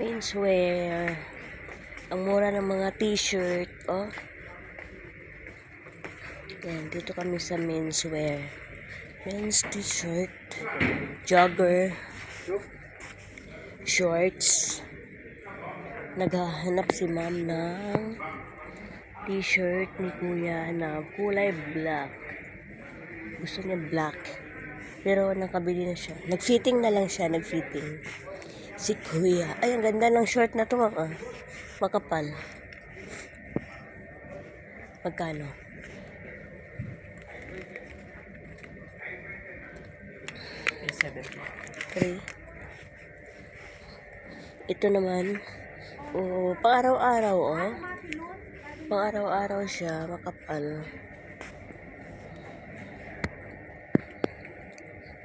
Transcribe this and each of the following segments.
Menswear. Ang mura ng mga t-shirt, oh. Yan, dito kami sa menswear. Men's t-shirt, jogger, shorts. Naghahanap si ma'am ng t-shirt ni kuya na kulay black. Gusto niya black. Pero nakabili na siya. Nagfitting na lang siya, nagfitting. Si kuya. Ay, ang ganda ng short na to, ah. Makapal. Magkano? $3. Ito naman, oh, pang-araw-araw, oh. Pang-araw-araw siya, makapal.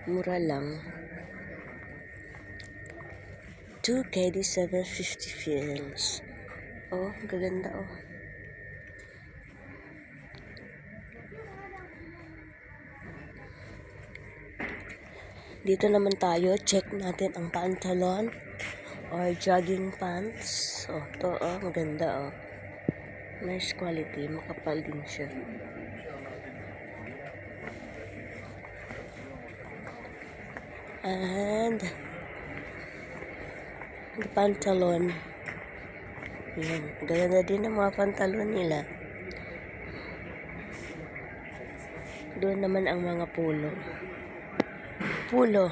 Mura lang. 2KD 750 films. Oh, gaganda, oh. Dito naman tayo, check natin ang pantalon or jogging pants. Oh, to, oh, maganda, oh. Nice quality, makapal din siya. And the pantalon. Yan, ganda din ang mga pantalon nila. Doon naman ang mga pulo. Pulo.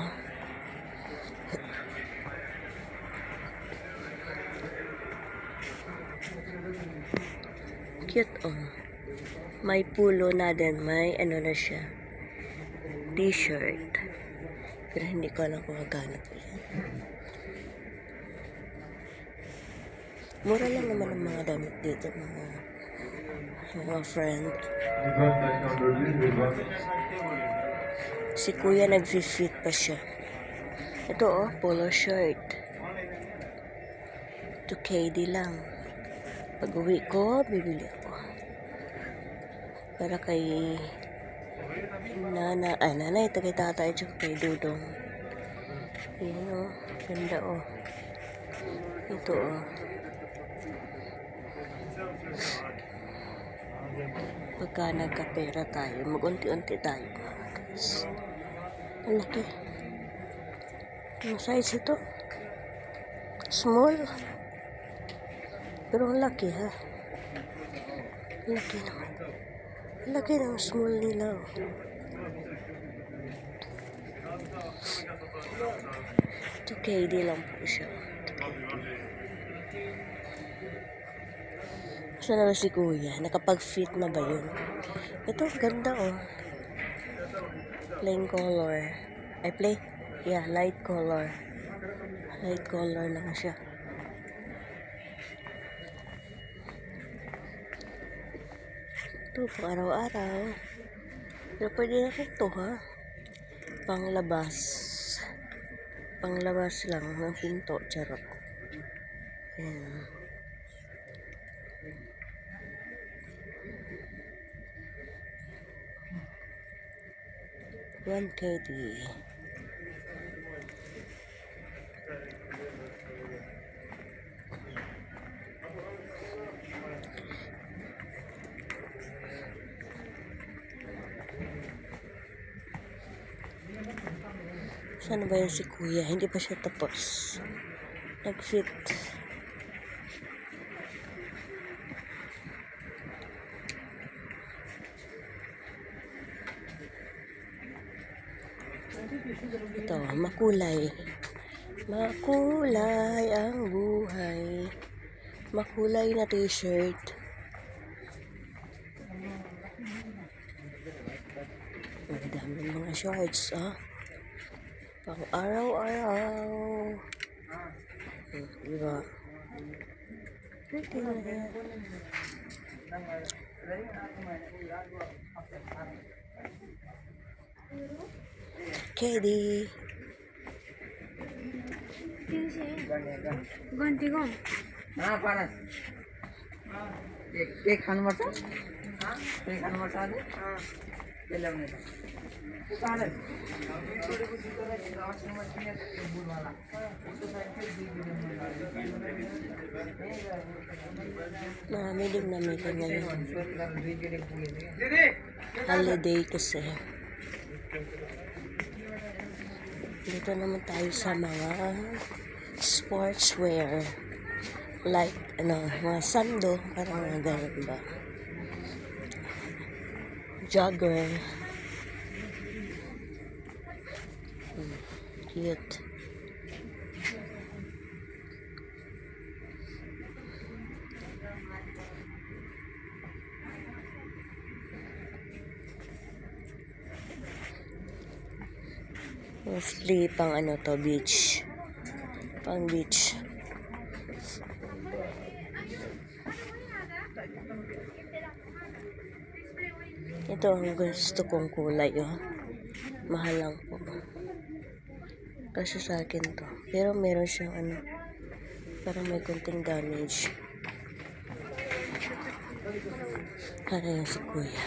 Cute, oh. May pulo na din. May ano na siya. T-shirt. Pero hindi ko alam kung magkano po yan. Mura lang naman ang mga damit dito, mga friend. Si kuya nag-fit pa siya. Ito, oh, polo shirt. 2KD lang. Pag uwi ko, bibili ako. Para kay nanay, ito kay tatay, tsaka kay dudong. Yan, oh. Ganda, oh. Ito, oh. Pagka nagkapera tayo, mag-unti-unti tayo. Guys. Ang laki. Ang size ito? Small. Pero ang laki, ha? Ang laki naman. Ang laki ng small nila, oh. $2KD lang po siya. Saan na ba si kuya? Nakapag-fit na ba yun? Ito, ganda, oh. Plain color. Ay, yeah, light color. Light color lang siya. Ito, pang araw-araw. Pero pwede na ito, ha? Panglabas. Panglabas lang ng pinto. Charot. Ayan. $1KD. Saan ba yan si kuya? Hindi pa siya tapos. Nag-fit. Ito, makulay. Makulay ang buhay. Makulay na t-shirt. Ang dami mga shorts, ah. Pang araw-araw. Diba? Pretty na yan. KD. Ganti ko. पारस एक खानुपर्छ एक खानुपर्छ अझै Namimilig na may ngayon. Holiday kasi. Dito naman tayo sa mga sportswear. Like, mga sando. Parang mga ganun ba. Jogger. Cute. Mostly pang beach. Pang beach. Ito ang gusto kong kulay, oh. Mahal lang po. Kasi sa akin to. Pero meron siyang parang may konting damage. Para yung si kuya.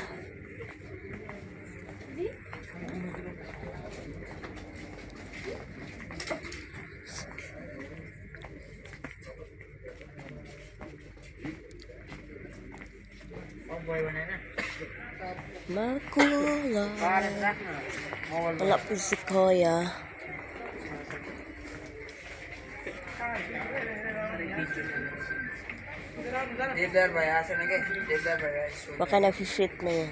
Makulay. Wala po si kuya. Baka na-fit na yun.